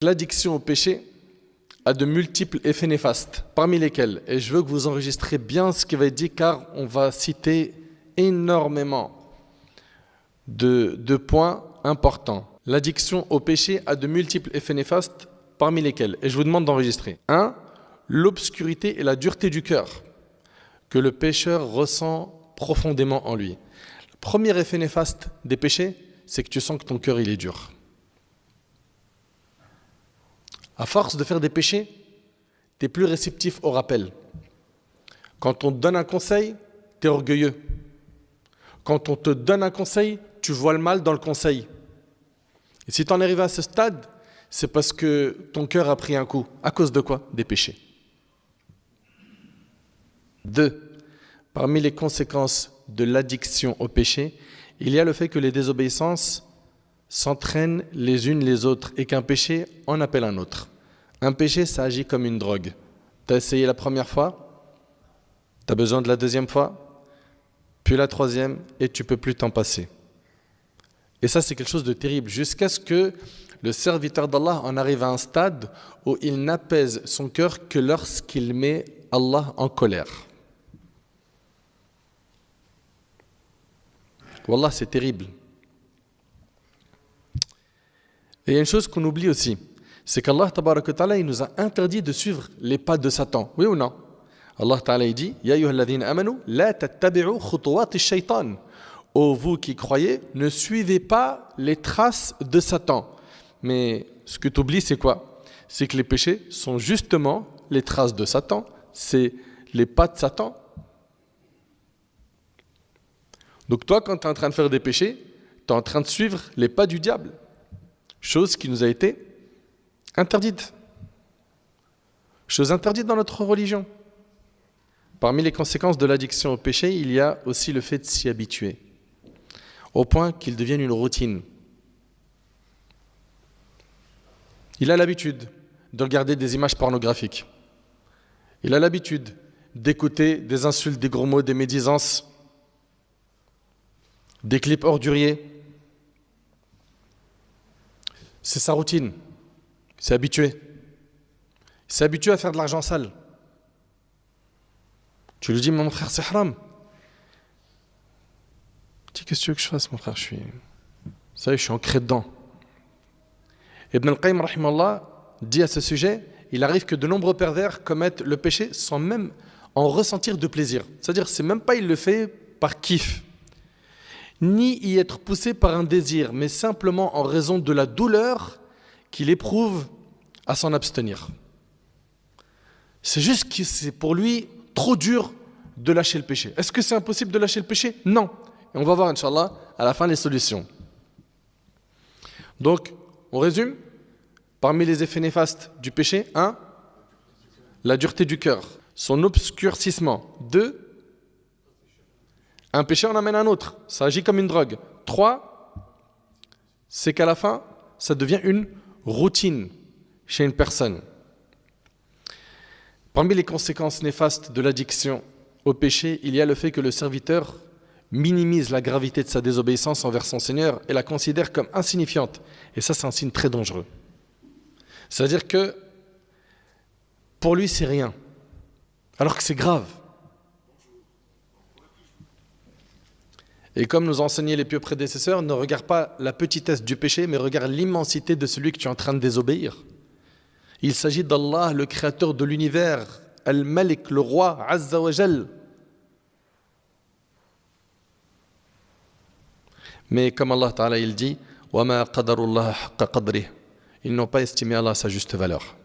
L'addiction au péché a de multiples effets néfastes, parmi lesquels, et je veux que vous enregistrez bien ce qui va être dit, car on va citer énormément de points importants. L'addiction au péché a de multiples effets néfastes, parmi lesquels, et je vous demande d'enregistrer. 1. L'obscurité et la dureté du cœur que le pécheur ressent profondément en lui. Le premier effet néfaste des péchés, c'est que tu sens que ton cœur il est dur. À force de faire des péchés, tu es plus réceptif au rappel. Quand on te donne un conseil, tu es orgueilleux. Quand on te donne un conseil, tu vois le mal dans le conseil. Et si tu en es arrivé à ce stade, c'est parce que ton cœur a pris un coup. À cause de quoi? Des péchés. 2. Parmi les conséquences de l'addiction au péché, il y a le fait que les désobéissances s'entraînent les unes les autres et qu'un péché en appelle un autre. Un péché, ça agit comme une drogue. Tu as essayé la première fois, tu as besoin de la deuxième fois, puis la troisième, et tu ne peux plus t'en passer. Et ça, c'est quelque chose de terrible, jusqu'à ce que le serviteur d'Allah en arrive à un stade où il n'apaise son cœur que lorsqu'il met Allah en colère. Wallah, c'est terrible. Et il y a une chose qu'on oublie aussi, c'est qu'Allah tabaraka ta'ala, il nous a interdit de suivre les pas de Satan. Oui ou non? Allah ta'ala il dit Ya ayyuhalladhina amanu la tattabi'u khutuwati shaytan. Ô vous qui croyez, ne suivez pas les traces de Satan. Mais ce que tu oublies, c'est quoi? C'est que les péchés sont justement les traces de Satan, c'est les pas de Satan. Donc toi, quand tu es en train de faire des péchés, tu es en train de suivre les pas du diable. Chose qui nous a été interdite. Chose interdite dans notre religion. Parmi les conséquences de l'addiction au péché, il y a aussi le fait de s'y habituer, au point qu'il devienne une routine. Il a l'habitude de regarder des images pornographiques. Il a l'habitude d'écouter des insultes, des gros mots, des médisances, des clips orduriers. C'est sa routine. Il s'est habitué. Il s'est habitué à faire de l'argent sale. Tu lui dis, mon frère, c'est haram. Tu dis, qu'est-ce que tu veux que je fasse, mon frère? Ça y est, je suis ancré dedans. Ibn al-Qayyim, rahimallah, dit à ce sujet, il arrive que de nombreux pervers commettent le péché sans même en ressentir de plaisir. C'est-à-dire, c'est même pas il le fait par kiff, ni y être poussé par un désir, mais simplement en raison de la douleur qu'il éprouve à s'en abstenir. C'est juste que c'est pour lui trop dur de lâcher le péché. Est-ce que c'est impossible de lâcher le péché? Non. Et on va voir, Inch'Allah, à la fin les solutions. Donc, on résume. Parmi les effets néfastes du péché, 1. La dureté du cœur, son obscurcissement. 2. Un péché en amène un autre. Ça agit comme une drogue. 3. C'est qu'à la fin, ça devient une routine chez une personne. Parmi les conséquences néfastes de l'addiction au péché, il y a le fait que le serviteur minimise la gravité de sa désobéissance envers son Seigneur et la considère comme insignifiante. Et ça, c'est un signe très dangereux. C'est-à-dire que pour lui, c'est rien, alors que c'est grave. Et comme nous enseignaient les pieux prédécesseurs, ne regarde pas la petitesse du péché, mais regarde l'immensité de celui que tu es en train de désobéir. Il s'agit d'Allah, le créateur de l'univers, Al-Malik, le roi, Azza wa Jal. Mais comme Allah Ta'ala il dit, وَمَا قَدَرُ اللَّهَ حَقَّ قَدْرِهِ. Ils n'ont pas estimé Allah à sa juste valeur.